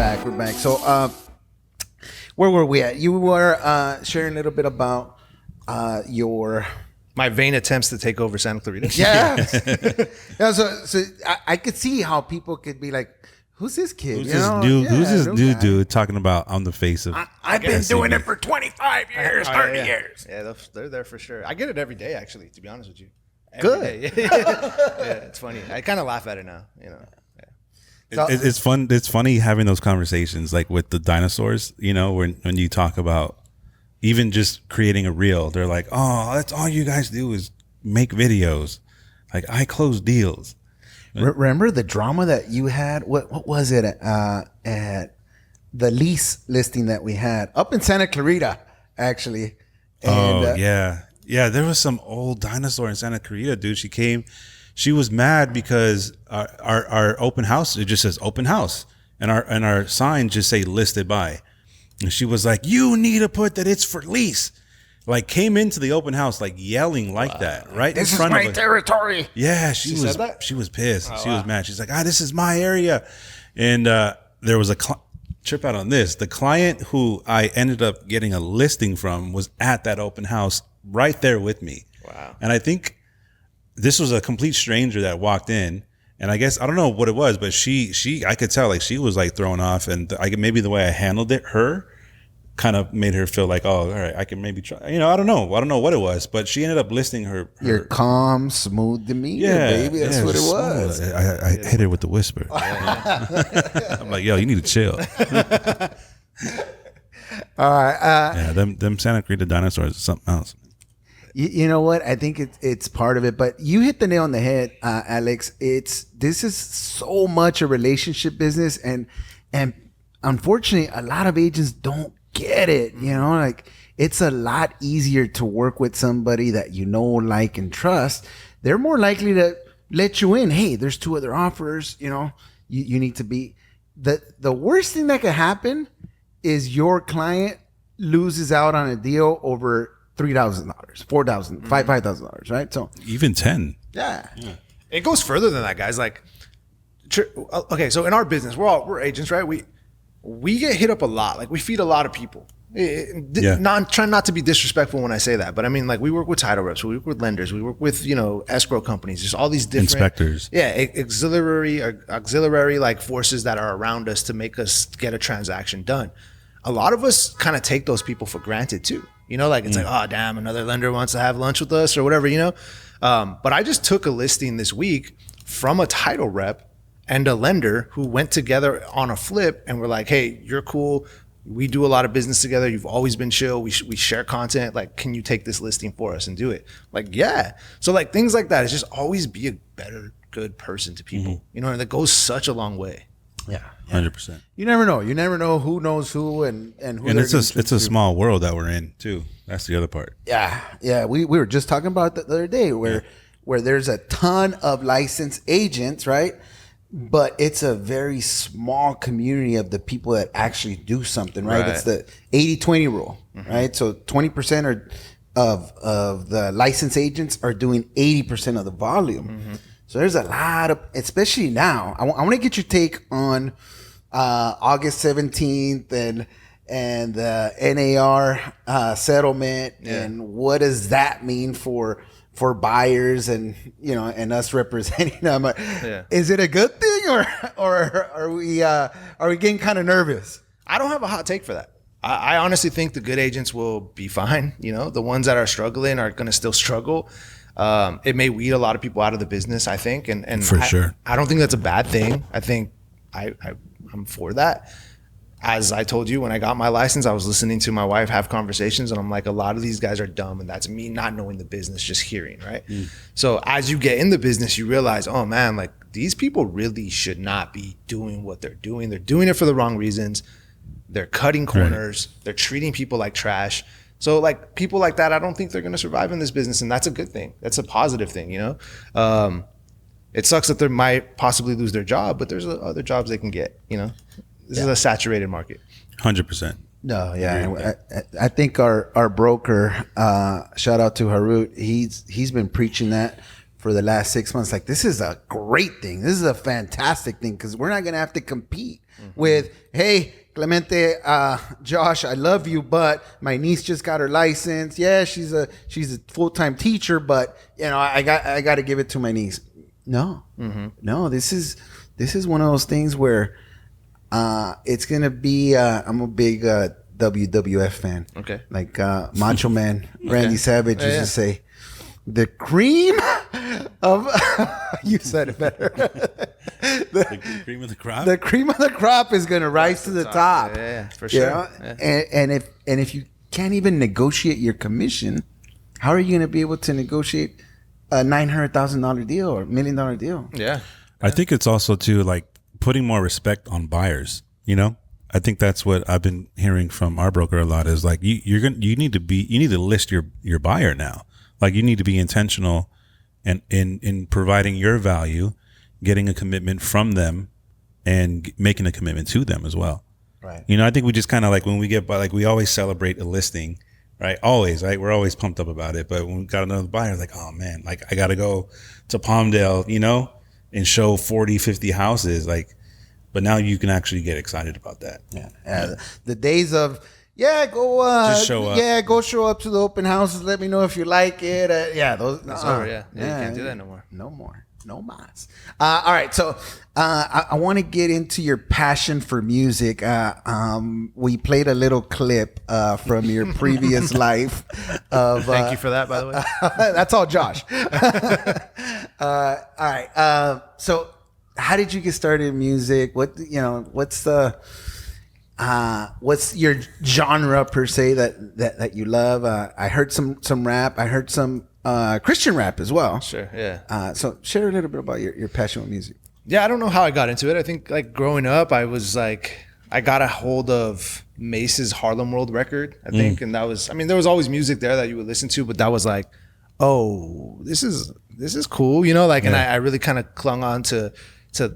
back. We're back. So, where were we at? You were sharing a little bit about your my vain attempts to take over Santa Clarita. yeah. Yeah. So I could see how people could be like, "Who's this kid? Who's this new guy. dude talking about on the face of? I've been doing it for 25 years, 30 years. Yeah, they're there for sure. I get it every day, actually. To be honest with you, Good. Yeah, it's funny. I kind of laugh at it now. You know. So, It's fun. It's funny having those conversations like with the dinosaurs. You know, when you talk about even just creating a reel, they're like, "Oh, that's all you guys do is make videos." Like I close deals. remember the drama that you had? What was it at the lease listing that we had up in Santa Clarita, actually? And, Yeah. There was some old dinosaur in Santa Clarita, dude. She came. She was mad because our open house, it just says open house, and our signs just say listed by. And she was like, "You need to put that it's for lease." Like came into the open house like yelling like that, right This in is front my of us. territory. Yeah, she was. said that? She was pissed. She was mad. She's like, "This is my area," and there was a trip out on this. The client who I ended up getting a listing from was at that open house right there with me. Wow. And I think this was a complete stranger that walked in, and I guess I don't know what it was, but she I could tell like she was like thrown off, and maybe the way I handled her kind of made her feel like, oh, all right, I can maybe try. You know, I don't know what it was, but she ended up listing her. Your calm, smooth demeanor, baby. That's what it was. I hit her with the whisper. I'm like, yo, you need to chill. All right. Yeah, them Santa Clarita dinosaurs is something else. You know what? I think it's part of it, but you hit the nail on the head, Alex. This is so much a relationship business, and unfortunately, a lot of agents don't get it. You know, like it's a lot easier to work with somebody that you know, like, and trust. They're more likely to let you in. Hey, there's 2 other offers. You know, you need to be the worst thing that could happen is your client loses out on a deal over $3,000, $4,000, $5,000, right? So Even 10. yeah. It goes further than that, guys. Like, okay, so in our business, we're agents, right? We get hit up a lot. Like, we feed a lot of people. Trying not to be disrespectful when I say that, but I mean, like, we work with title reps, we work with lenders, we work with escrow companies. Just all these different Inspectors. Auxiliary like forces that are around us to make us get a transaction done. A lot of us kind of take those people for granted too. You know, like it's like, oh damn, another lender wants to have lunch with us or whatever. You know, but I just took a listing this week from a title rep and a lender who went together on a flip and were like, hey, you're cool. We do a lot of business together. You've always been chill. We share content. Like, can you take this listing for us and do it? Like, yeah. So like things like that is just always be a better, good person to people. You know, and that goes such a long way. Yeah. 100%. You never know. You never know who knows who and who. And it's a small world that we're in too. That's the other part. Yeah. We were just talking about that the other day where there's a ton of licensed agents, right? But it's a very small community of the people that actually do something, right? It's the 80-20 rule, right? So 20% of the licensed agents are doing 80% of the volume. So there's a lot of, especially now. I want to get your take on August 17th and the NAR settlement, and what does that mean for buyers and and us representing them. Is it a good thing or are we getting kind of nervous? I don't have a hot take for that. I honestly think the good agents will be fine. The ones that are struggling are going to still struggle. It may weed a lot of people out of the business, I think, and for sure. I don't think that's a bad thing. I think I'm for that. As I told you, when I got my license, I was listening to my wife have conversations, and I'm like, a lot of these guys are dumb, and that's me not knowing the business, just hearing, right? So as you get in the business, you realize, oh man, like these people really should not be doing what they're doing. They're doing it for the wrong reasons. They're cutting corners. Right. They're treating people like trash. So like people like that, I don't think they're going to survive in this business, and that's a good thing. That's a positive thing, It sucks that they might possibly lose their job, but there's other jobs they can get, This is a saturated market. 100%. No, yeah. I think our broker, shout out to Harut, he's been preaching that for the last 6 months, like, this is a great thing. This is a fantastic thing because we're not going to have to compete with, hey, Clemente, Josh, I love you, but my niece just got her license. Yeah, she's a full-time teacher, but I got to give it to my niece. No, no, this is one of those things where it's gonna be. I'm a big WWF fan. Okay, like Macho Man Randy Savage used to say, "The cream of." You said it better. The cream of the crop. The cream of the crop is gonna rise to the top. Yeah, for sure. Yeah. And if you can't even negotiate your commission, how are you gonna be able to negotiate a $900,000 deal or $1 million deal? Yeah. I think it's also too like putting more respect on buyers. I think that's what I've been hearing from our broker a lot is like you need to list your buyer now. Like you need to be intentional and in providing your value, getting a commitment from them, and making a commitment to them as well. Right. I think we just kind of like when we get by, like we always celebrate a listing. Right. Always. Right. We're always pumped up about it. But when we got another buyer, like, oh man, like I got to go to Palmdale, and show 40, 50 houses. Like, but now you can actually get excited about that. Yeah. The days of, go just show up. Yeah. Go show up to the open houses. Let me know if you like it. That's over. Yeah. You can't do that no more. No more. No mas. All right. So I want to get into your passion for music. We played a little clip from your previous life. Thank you for that, by the way. That's all Josh. All right. So how did you get started in music? What's your genre per se that you love? I heard some rap. I heard some Christian rap as well. Sure, yeah. So share a little bit about your passion with music. Yeah, I don't know how I got into it. I think like growing up, I got a hold of Mace's Harlem World record, I think. And that was, there was always music there that you would listen to, but that was like, oh, this is cool, and I really kind of clung on to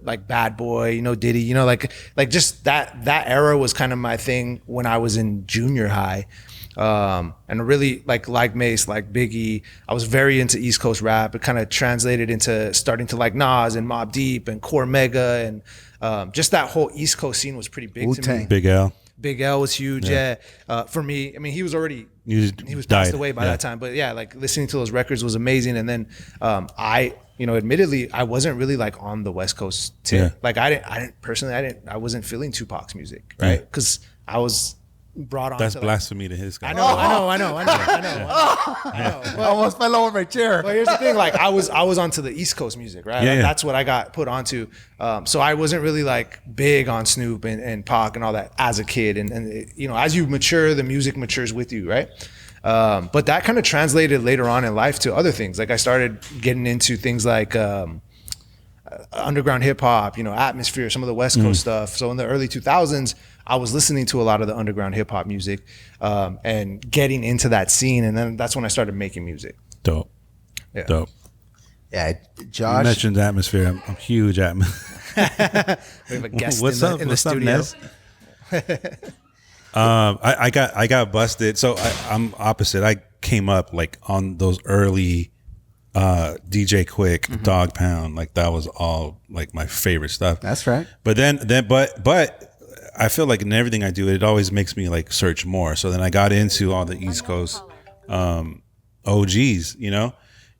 like Bad Boy, Diddy, like just that era was kind of my thing when I was in junior high. And really like Mace, like Biggie, I was very into East Coast rap. It kind of translated into starting to like Nas and Mobb Deep and Core Mega, and just that whole East Coast scene was pretty big to me. Big L. Big L was huge, yeah. For me, he was already he was passed away by that time, but yeah, like listening to those records was amazing. And then admittedly, I wasn't really like on the West Coast tip. Yeah. Like I wasn't feeling Tupac's music, right? Because I was brought on. That's to blasphemy to his guy. I know. I almost fell over my chair. But here's the thing: like I was onto the East Coast music, right? Yeah. That's what I got put onto. So I wasn't really like big on Snoop and Pac and all that as a kid. And as you mature, the music matures with you, right? But that kind of translated later on in life to other things. Like I started getting into things like underground hip hop, Atmosphere, some of the West Coast stuff. So in the early 2000s, I was listening to a lot of the underground hip hop music and getting into that scene. And then that's when I started making music. Dope. Yeah. Dope. Yeah, Josh. You mentioned Atmosphere. I'm huge Atmosphere. We have a guest What's in up? the What's studio. Up, Ness? I got busted. So I'm opposite. I came up like on those early DJ Quick, Dog Pound. Like that was all like my favorite stuff. That's right. But but I feel like in everything I do, it always makes me like search more. So then I got into all the East Coast OGs,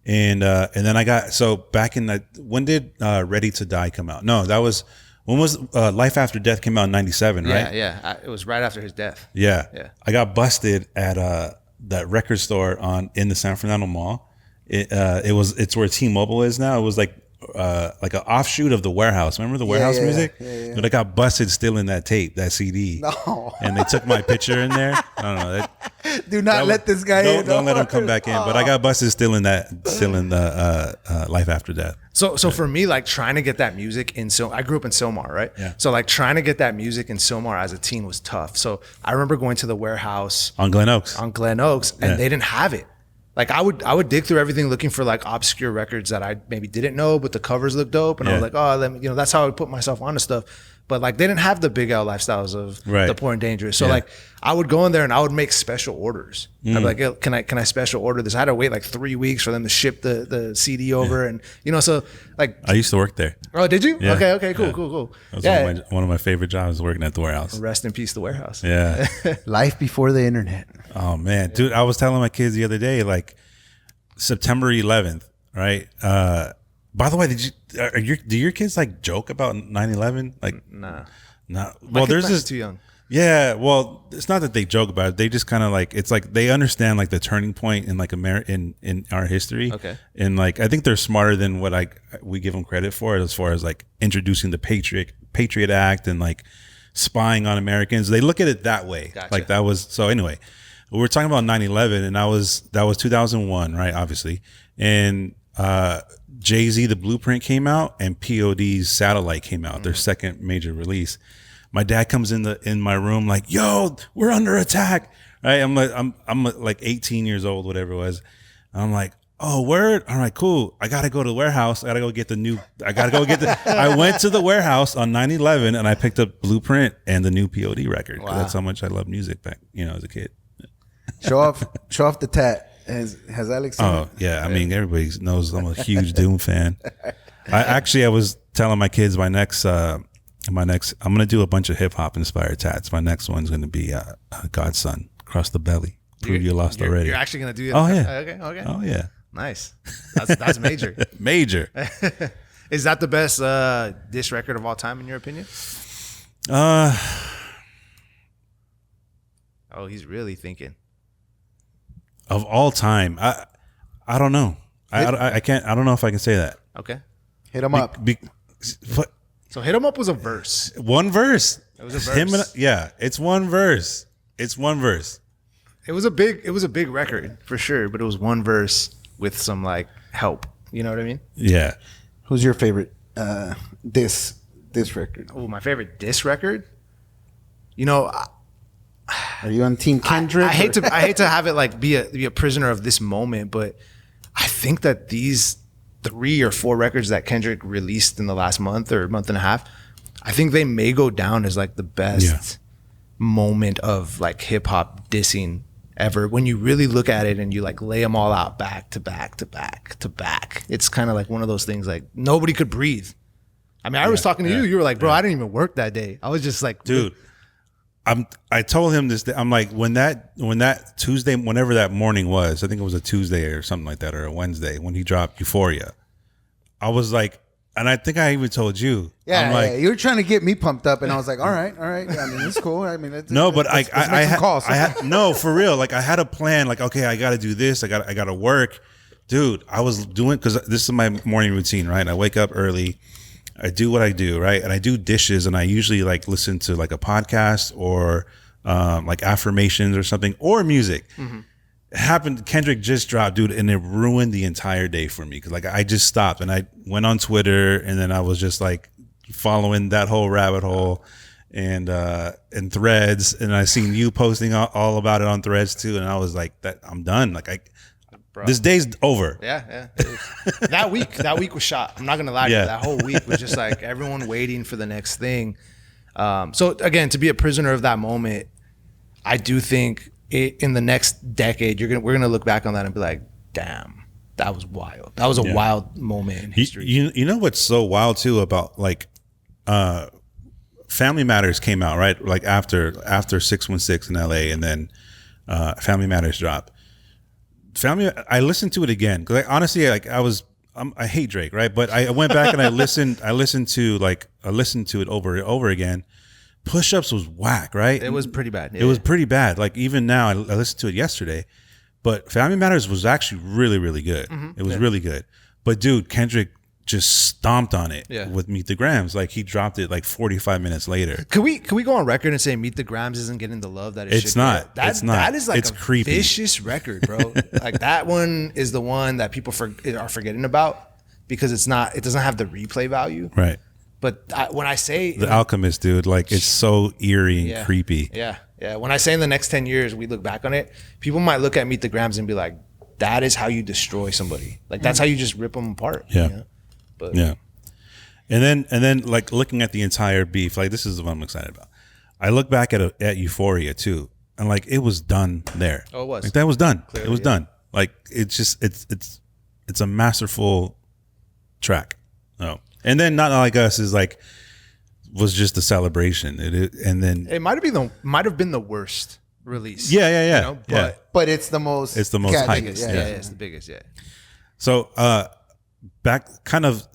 and then I got, so back in when did Ready to Die come out? No, that was, when was Life After Death came out in 97, right? Yeah. It was right after his death. Yeah. I got busted at that record store in the San Fernando Mall. It's where T-Mobile is now. It was like an offshoot of the Warehouse. Remember the Warehouse music? Yeah. But I got busted stealing that tape, that CD. No. And they took my picture in there. I don't know. Do not let this guy in. Don't let him come back in. But I got busted stealing the Life After Death. So for me, like trying to get that music in, I grew up in Sylmar, right? Yeah. So like trying to get that music in Sylmar as a teen was tough. So I remember going to the Warehouse on Glen Oaks, and they didn't have it. Like I would dig through everything looking for like obscure records that I maybe didn't know, but the covers looked dope, and I was like, oh, that's how I would put myself onto stuff. But like they didn't have the Big L lifestyles of Right. the Poor and Dangerous. So Yeah. like I would go in there and I would make special orders. I'd be like, "Hey, can I special order this?" I had to wait like 3 weeks for them to ship the CD over, and you know, so like, I used to work there. oh, did you? Yeah. Okay, cool, Yeah. cool. That was Yeah, one of my favorite jobs, working at the warehouse. rest in peace, the warehouse. Yeah. Life before the internet. Oh man, dude, I was telling my kids the other day, like September 11th, right? By the way, do your kids like joke about 9/11? Like, Nah. not My well. kids There's might be this too young. Yeah, well, it's not that they joke about it. They just kind of like, it's like they understand like the turning point in like in our history. Okay. And like I think they're smarter than what we give them credit for, as far as like introducing the Patriot Act and like spying on Americans. They look at it that way. Gotcha. Like that was, so anyway, we were talking about 9/11, and that was 2001, right? Obviously. And Jay-Z, The Blueprint came out, and POD's Satellite came out, their second major release. My dad comes in my room like, "Yo, we're under attack." Right? I'm like 18 years old, whatever it was. I'm like, "Oh, word." All right, cool. I gotta go to the warehouse. I went to the warehouse on 9/11, and I picked up Blueprint and the new POD record. Wow. That's how much I love music back, as a kid. Show off the tat. Has Alex seen Oh it? yeah, I mean everybody knows I'm a huge Doom fan. I was telling my kids my next I'm gonna do a bunch of hip hop inspired tats. My next one's gonna be Godson, Cross the Belly. Prove you lost already. You're actually gonna do it. Oh yeah. Okay. Oh yeah. Nice. That's major. Major. Is that the best diss record of all time in your opinion? Oh, he's really thinking. Of all time, I don't know. I can't. I don't know if I can say that. Okay. Hit him up. What? So Hit 'Em Up was a verse. One verse. It was a verse. It's one verse. It's one verse. It was a big record for sure, but it was one verse with some like help. You know what I mean? Yeah. Who's your favorite diss record? Oh, my favorite diss record. You know, Are you on Team Kendrick? I hate to have it like be a prisoner of this moment, but I think that these 3 or 4 records that Kendrick released in the last month or month and a half, I think they may go down as like the best moment of like hip hop dissing ever. When you really look at it and you like lay them all out back to back to back to back, it's kind of like one of those things like nobody could breathe. I mean, I was talking to you. You were like, "Bro, I didn't even work that day." I was just like, Dude. I told him this. I'm like, when that Tuesday, whenever that morning was, I think it was a Tuesday or something like that, or a Wednesday, when he dropped Euphoria, I was like, and I think I even told you, Yeah, I'm like, you were trying to get me pumped up, and I was like, all right. Yeah, I mean, it's cool. I mean, no, but let's make some calls. I had no, for real. Like I had a plan. Like, okay, I got to do this. I got to work, dude. I was doing, because this is my morning routine, right? I wake up early. I do what I do, right? And I do dishes, and I usually like listen to like a podcast or like affirmations or something, or music. Mm-hmm. It happened. Kendrick just dropped, dude, and it ruined the entire day for me, because like I just stopped and I went on Twitter, and then I was just like following that whole rabbit hole and Threads, and I seen you posting all about it on Threads too, and I was like, that I'm done. Like Bro. This day's over. Yeah. That week was shot. I'm not gonna lie to you. That whole week was just like everyone waiting for the next thing. So again, to be a prisoner of that moment, I do think in the next decade, we're gonna look back on that and be like, damn, that was wild. That was a wild moment in history. You know what's so wild too about like Family Matters came out, right? Like after 616 in LA, and then Family Matters dropped. I listened to it again, because honestly, like I hate Drake, right? But I went back and I listened to it over and over again. Push Ups was whack, right? It was pretty bad. It was pretty bad. Like even now, I listened to it yesterday, but Family Matters was actually really, really good. Mm-hmm. It was really good. But dude, Kendrick just stomped on it with Meet the Grams. Like he dropped it like 45 minutes later. Can we go on record and say Meet the Grams isn't getting the love that it should It's not. get? It's not. That is like it's a creepy. vicious record, bro. Like that one is the one that people are forgetting about because it doesn't have the replay value. Right. But when I say The Alchemist, dude, like it's so eerie and creepy. Yeah. When I say in the next 10 years we look back on it, people might look at Meet the Grams and be like, that is how you destroy somebody. Like that's how you just rip them apart. Yeah. You know? But yeah. And then like looking at the entire beef, like this is what I'm excited about. I look back at Euphoria too, and like it was done there. Oh, it was. Like that was done. Clearly, it was done. Like it's just it's a masterful track. Oh, and then Not Like Us is like was just a celebration. And then It might have been the worst release. Yeah. You know, But it's the most. It's the most catchy. hyped. yeah, Yeah. it's the biggest. Yeah. So back kind of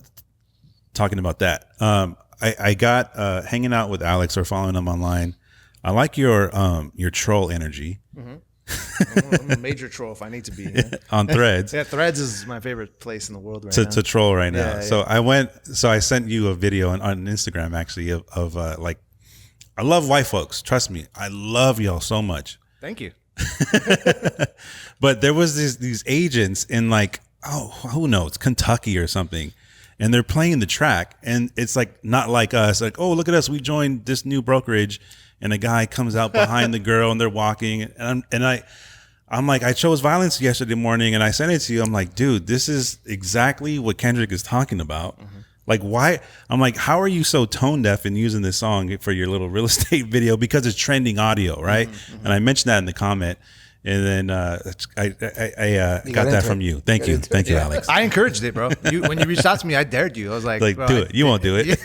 talking about that. I got hanging out with Alex or following him online. I like your troll energy. I'm a major troll if I need to be. You know? On Threads. Yeah, Threads is my favorite place in the world right now. To troll right now. Yeah, So I sent you a video on Instagram actually of like, I love white folks. Trust me. I love y'all so much. Thank you. But there was these agents in like, who knows, Kentucky or something. And they're playing the track and it's like Not Like Us. Like, oh, look at us. We joined this new brokerage. And a guy comes out behind the girl and they're walking. And I'm like, I chose violence yesterday morning and I sent it to you. I'm like, dude, this is exactly what Kendrick is talking about. Like, why? I'm like, how are you so tone deaf in using this song for your little real estate video? Because it's trending audio, right? And I mentioned that in the comment. And then I got that from you. Thank you, Alex. I encouraged it, bro. When you reached out to me, I dared you. I was like, bro, do it. You won't do it.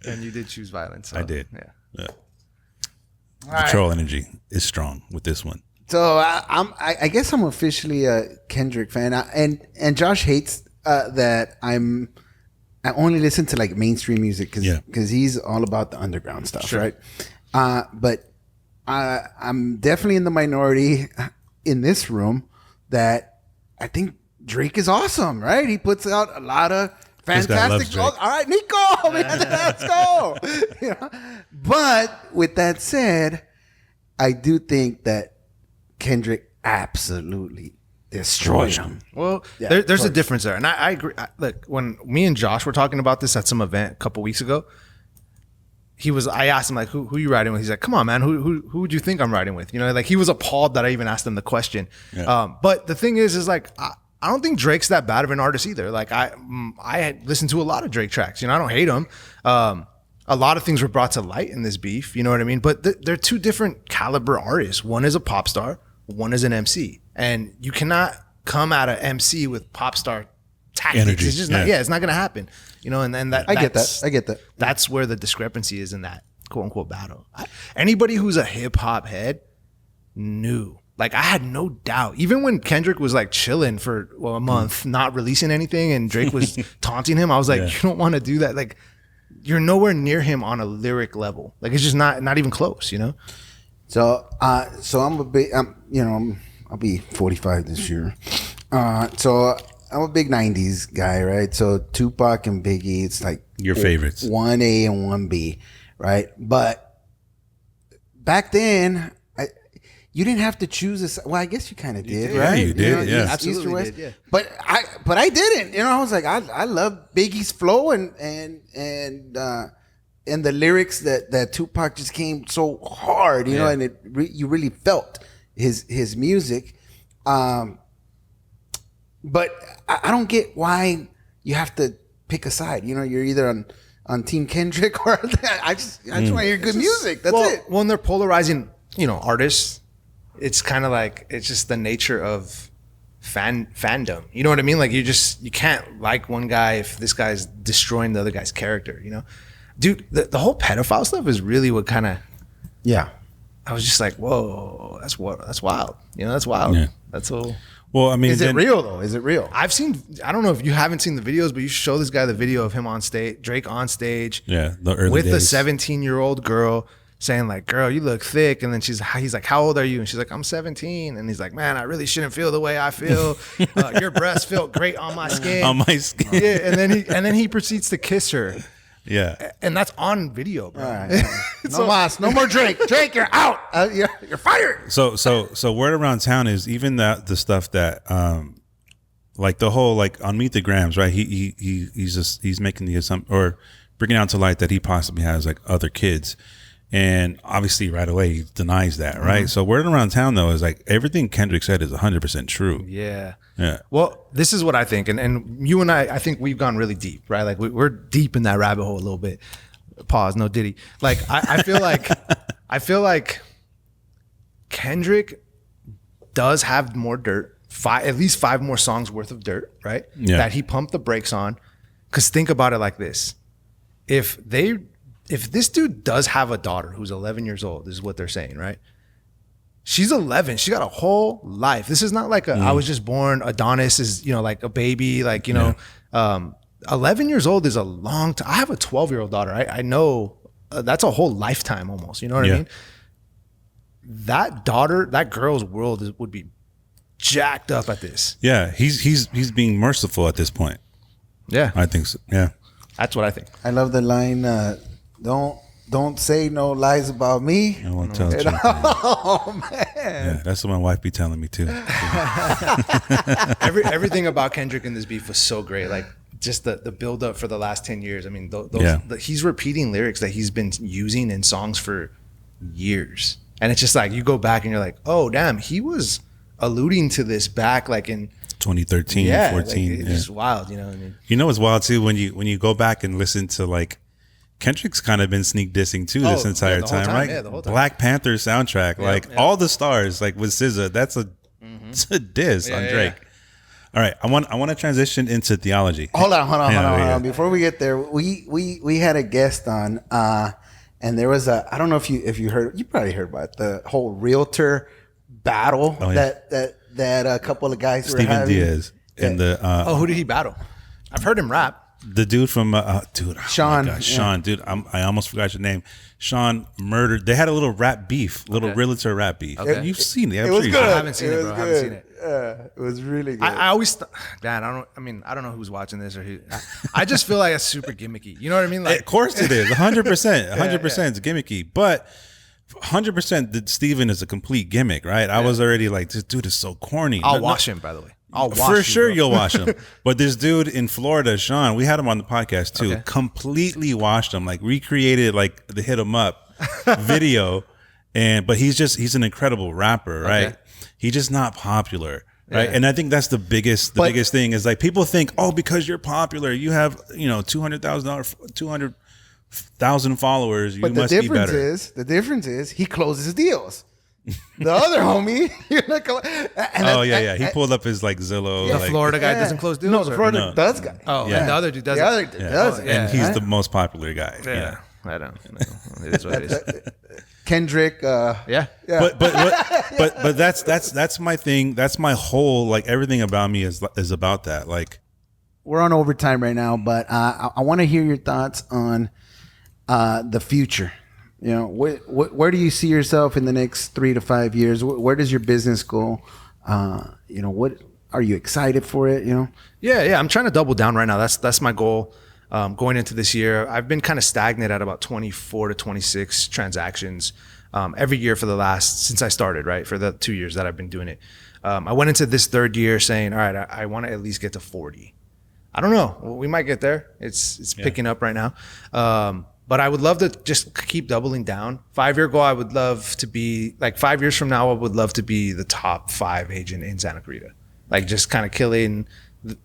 And you did choose violence. So, I did. Yeah. Troll energy is strong with this one. So I guess I'm officially a Kendrick fan, and Josh hates that I only listen to like mainstream music because he's all about the underground stuff, right? But I'm definitely in the minority in this room that I think Drake is awesome, right? He puts out a lot of fantastic. All right, Nico, man, let's go. You know? But with that said, I do think that Kendrick absolutely destroyed him. Well, there's a difference there, and I agree. Look, when me and Josh were talking about this at some event a couple weeks ago, I asked him like, who are you riding with? He's like, come on, man, who would you think I'm riding with? You know, like he was appalled that I even asked him the question. Yeah. But the thing is like. I don't think Drake's that bad of an artist either. Like I listened to a lot of Drake tracks. You know, I don't hate him. A lot of things were brought to light in this beef. You know what I mean? But they're two different caliber artists. One is a pop star. One is an MC. And you cannot come at an MC with pop star tactics. Energy. It's just not. Yeah, it's not going to happen. You know, and then I get that. That's where the discrepancy is in that quote unquote battle. Anybody who's a hip hop head knew. Like I had no doubt, even when Kendrick was like chilling for a month, not releasing anything, and Drake was taunting him, I was like, you don't want to do that. Like you're nowhere near him on a lyric level. Like it's just not even close, you know? So I'm a big, I'll be 45 this year. So I'm a big 90s guy, right? So Tupac and Biggie, it's like your favorites, 1A and 1B, right? But back then, you didn't have to choose this. Well, I guess you kind of did, right? Yeah, you did. Yeah, absolutely East or West. did. Yeah. But I didn't. You know, I was like, I love Biggie's flow and the lyrics that Tupac just came so hard. You know, and you really felt his music. But I don't get why you have to pick a side. You know, you're either on Team Kendrick or I just want to hear good music. That's it. When they're polarizing, artists. It's kind of like it's just the nature of fandom. You know what I mean? Like you can't like one guy if this guy's destroying the other guy's character. You know, dude, the whole pedophile stuff is really what kind of I was just like, whoa, that's wild. You know, that's wild. Yeah. That's all. Well, I mean, is it real though? Is it real? I don't know if you haven't seen the videos, but you should show this guy the video of him on stage, Drake on stage, the early with days. the 17-year-old girl. Saying like, girl, you look thick. And then he's like, how old are you? And she's like, I'm 17. And he's like, man, I really shouldn't feel the way I feel. Your breasts felt great on my skin. On my skin. Yeah. And then he proceeds to kiss her. Yeah. And that's on video, bro. All right. No more Drake. Drake, you're out. You're fired. So word around town is even the stuff that like the whole like on Meet the Grams, right? He's making the assumption or bringing out to light that he possibly has like other kids. And obviously right away he denies that, right? So word around town though is like everything Kendrick said is 100% true. Yeah. Yeah. Well, this is what I think. And you and I think we've gone really deep, right? Like we're deep in that rabbit hole a little bit. Pause, no Diddy. Like I feel like Kendrick does have more dirt, at least 5 more songs worth of dirt, right? Yeah. That he pumped the brakes on. Because think about it like this. If this dude does have a daughter who's 11 years old, this is what they're saying, right? She's 11. She got a whole life. This is not like I was just born. Adonis is, like a baby. Like, 11 years old is a long time. I have a 12-year-old daughter. I know that's a whole lifetime almost. You know what I mean? That girl's world would be jacked up at this. Yeah, he's being merciful at this point. Yeah. I think so. Yeah. That's what I think. I love the line, don't say no lies about me. I won't tell you. Oh man. Yeah, that's what my wife be telling me too. Everything about Kendrick in this beef was so great. Like just the build up for the last 10 years. I mean, he's repeating lyrics that he's been using in songs for years. And it's just like you go back and you're like, oh damn, he was alluding to this back like in 2013, 14. Like, it's just wild, you know what I mean? You know what's wild too when you go back and listen to like Kendrick's kind of been sneak dissing too this entire time, right? Yeah, the whole time. Black Panther soundtrack, all the stars, like with SZA, that's it's a diss on Drake. All right, I want to transition into theology. Hold on. Before we get there, we had a guest on, and there was I don't know if you heard, you probably heard about the whole realtor battle that a couple of guys were having. Steven Diaz in the who did he battle? I've heard him rap. The dude from Sean. Sean, dude, I almost forgot your name. Sean murdered. They had a little rap beef, realtor rap beef. Okay. You've seen it. It was good. I haven't seen it, bro. I haven't seen it. It was really good. I always, Dad, I don't know who's watching this or who. I just feel like it's super gimmicky. You know what I mean? Like, of course it is. 100%. 100% it's gimmicky. But 100% that Steven is a complete gimmick, right? I was already like, this dude is so corny. I'll watch him, by the way. I'll watch for sure bro. You'll watch him. But this dude in Florida, Sean, we had him on the podcast too. Okay. Completely watched him, like recreated like the Hit 'Em Up video. But he's an incredible rapper, right? Okay. He's just not popular. Right. Yeah. And I think that's the biggest thing is like people think, oh, because you're popular, you have, 200,000 followers, you must be better. The difference is he closes deals. The other homie, you're not going. He pulled up his like Zillow. The like, Florida guy doesn't close deals. No, the Florida does guy. Oh, Yeah. and the other dude doesn't. The other dude does. and he's the most popular guy. Yeah. I don't. It is what it is. Kendrick. Yeah. But that's my thing. That's my whole like everything about me is about that. Like We're on overtime right now, but I want to hear your thoughts on the future. Where do you see yourself in the next 3 to 5 years? Where does your business go? What are you excited for it? Yeah. I'm trying to double down right now. That's my goal. Going into this year, I've been kind of stagnant at about 24 to 26 transactions every year since I started, right? For the 2 years that I've been doing it. I went into this third year saying, all right, I want to at least get to 40. I don't know. We might get there. It's picking up right now. But I would love to just keep doubling down. 5-year goal, I would love to be, like 5 years from now, I would love to be the top 5 agent in Santa Clarita. Like just kind of killing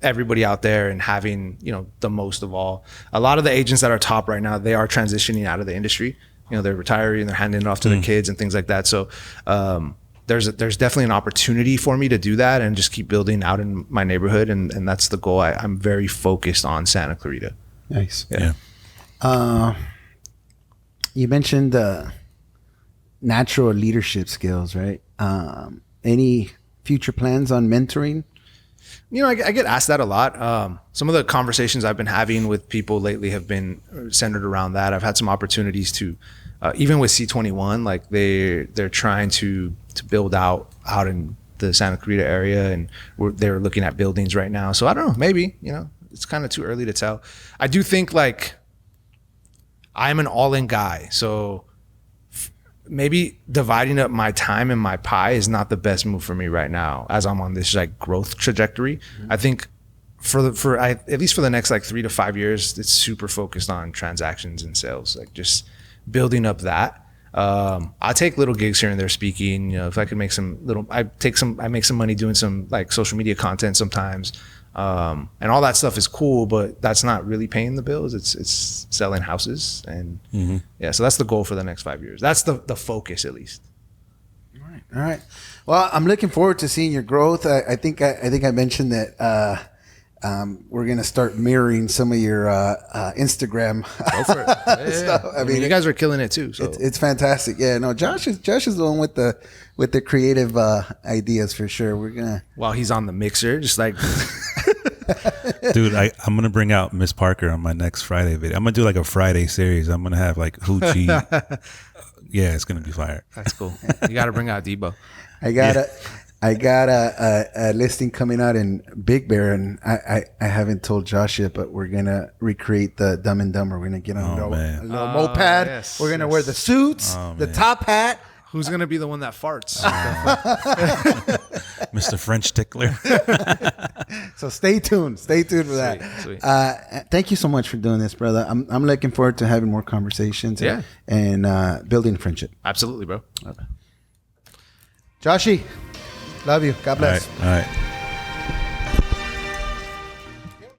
everybody out there and having, the most of all. A lot of the agents that are top right now, they are transitioning out of the industry. They're retiring, they're handing it off to their kids and things like that. So there's definitely an opportunity for me to do that and just keep building out in my neighborhood. And that's the goal. I'm very focused on Santa Clarita. Nice. yeah. You mentioned natural leadership skills, right? Any future plans on mentoring? I get asked that a lot. Some of the conversations I've been having with people lately have been centered around that. I've had some opportunities to, even with C21, like they're trying to build out in the Santa Clarita area, and they're looking at buildings right now. So I don't know, maybe, it's kind of too early to tell. I do think like I'm an all-in guy, so maybe dividing up my time and my pie is not the best move for me right now as I'm on this like growth trajectory. Mm-hmm. I think at least for the next like 3 to 5 years, it's super focused on transactions and sales, like just building up that. I take little gigs here and there speaking. You know, if I could make I make some money doing some like social media content sometimes. And all that stuff is cool, but that's not really paying the bills. It's selling houses, and yeah. So that's the goal for the next 5 years. That's the focus, at least. All right. Well, I'm looking forward to seeing your growth. I think I mentioned that we're gonna start mirroring some of your Instagram Go for it. stuff. I mean, you guys are killing it too. So it's fantastic. Yeah. No, Josh is the one with the creative ideas for sure. We're gonna while he's on the mixer, just like. Dude, I'm gonna bring out Miss Parker on my next Friday video. I'm gonna do like a Friday series. I'm gonna have like Hoochie. Yeah, it's gonna be fire. That's cool. You got to bring out Debo. I got a listing coming out in Big Bear, and I haven't told Josh yet, but we're gonna recreate the Dumb and Dumber. We're gonna get on a little moped. Yes, we're gonna wear the suits, the top hat. Who's gonna be the one that farts? Mr. French Tickler. So stay tuned. Stay tuned for that. Sweet. Thank you so much for doing this, brother. I'm looking forward to having more conversations. And building a friendship. Absolutely, bro. Okay. Joshy, love you. God bless. All right.